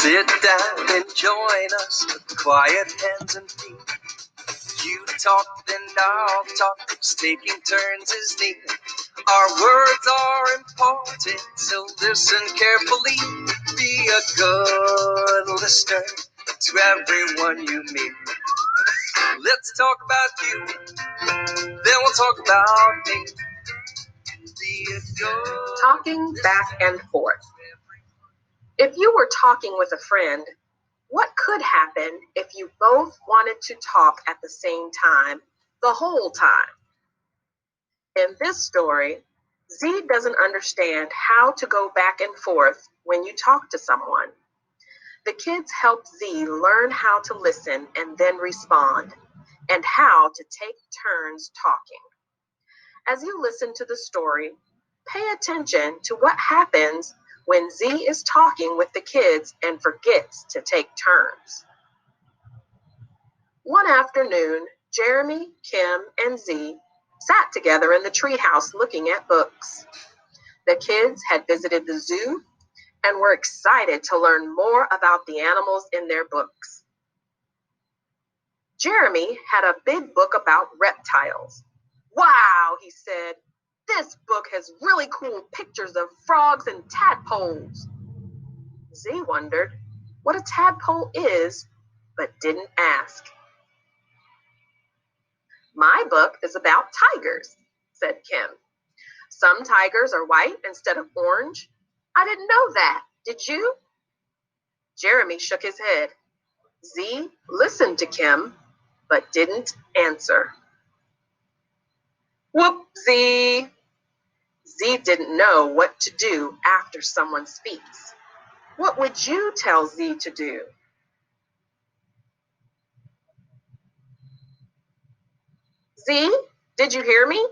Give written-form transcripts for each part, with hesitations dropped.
Sit down and join us with quiet hands and feet. You talk, then I'll talk, 'cause taking turns is neat. Our words are important, so listen carefully. Be a good listener to everyone you meet. Let's talk about you, then we'll talk about me. Be a good Talking back and forth. If you were talking with a friend, what could happen if you both wanted to talk at the same time, the whole time? In this story, Z doesn't understand how to go back and forth when you talk to someone. The kids helped Z learn how to listen and then respond, and how to take turns talking. As you listen to the story, pay attention to what happens when Z is talking with the kids and forgets to take turns. One afternoon, Jeremy, Kim, and Z sat together in the treehouse looking at books. The kids had visited the zoo and were excited to learn more about the animals in their books. Jeremy had a big book about reptiles. "Wow," he said, "this book has really cool pictures of frogs and tadpoles." Z wondered what a tadpole is, but didn't ask. "My book is about tigers," said Kim. "Some tigers are white instead of orange. I didn't know that. Did you?" Jeremy shook his head. Z listened to Kim, but didn't answer. Whoopsie! Z didn't know what to do after someone speaks. What would you tell Z to do? Z, did you hear me?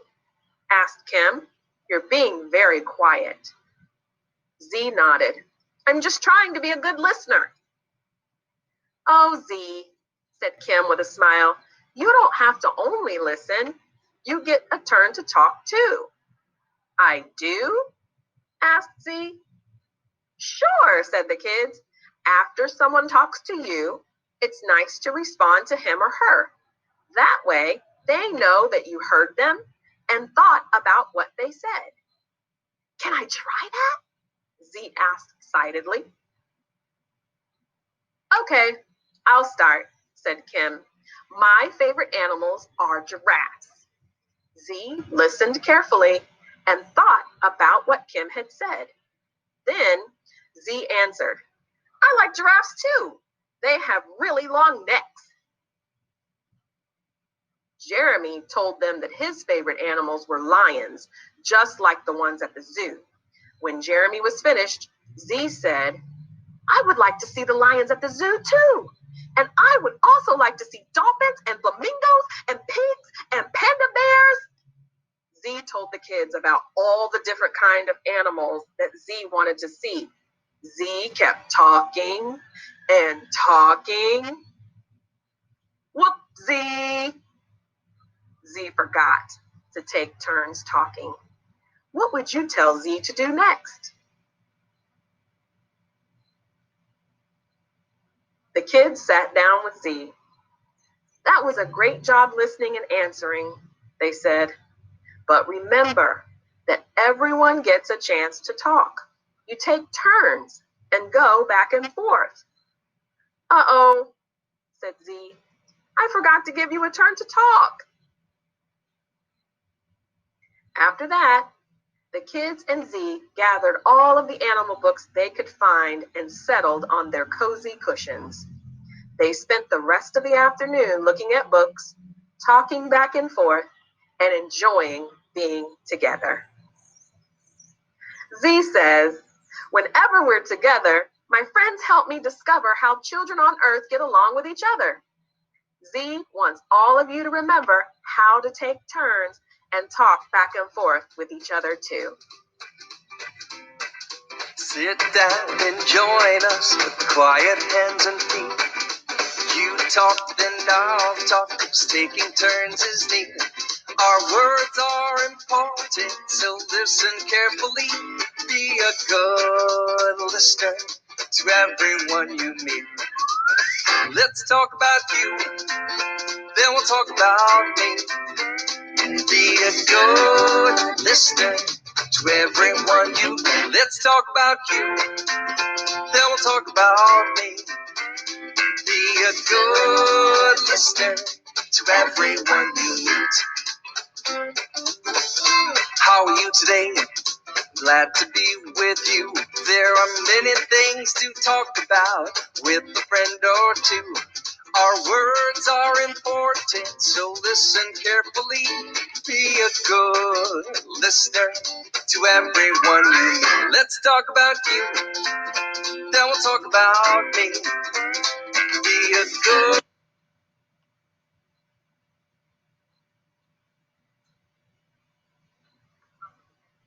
Asked Kim. "You're being very quiet." Z nodded. "I'm just trying to be a good listener." "Oh, Z," said Kim with a smile, "you don't have to only listen. You get a turn to talk too." "I do?" asked Z. "Sure," said the kids. "After someone talks to you, it's nice to respond to him or her. That way, they know that you heard them and thought about what they said." "Can I try that?" Z asked excitedly. "Okay, I'll start," said Kim. "My favorite animals are giraffes." Z listened carefully and thought about what Kim had said. Then Z answered, "I like giraffes too. They have really long necks." Jeremy told them that his favorite animals were lions, just like the ones at the zoo. When Jeremy was finished, Z said, "I would like to see the lions at the zoo too. And I would also like to see dolphins and flamingos and pigs and panda bears." Z told the kids about all the different kind of animals that Z wanted to see. Z kept talking and talking. Whoopsie! Z forgot to take turns talking. What would you tell Z to do next? The kids sat down with Z. "That was a great job listening and answering," they said. "But remember that everyone gets a chance to talk. You take turns and go back and forth." "Uh-oh," said Z. "I forgot to give you a turn to talk." After that, the kids and Z gathered all of the animal books they could find and settled on their cozy cushions. They spent the rest of the afternoon looking at books, talking back and forth, and enjoying being together. Z says, "Whenever we're together, my friends help me discover how children on Earth get along with each other." Z wants all of you to remember how to take turns and talk back and forth with each other too. Sit down and join us with quiet hands and feet. You talk, then I'll talk, 'cause taking turns is neat. Our words are important, so listen carefully. Be a good listener to everyone you meet. Let's talk about you, then we'll talk about me. Be a good listener to everyone you meet. Let's talk about you, then we'll talk about me. Be a good listener to everyone you meet. How are you today? Glad to be with you. There are many things to talk about with a friend or two. Our words are important, so listen carefully. Be a good listener to everyone you meet. Let's talk about you, then we'll talk about me. Be a good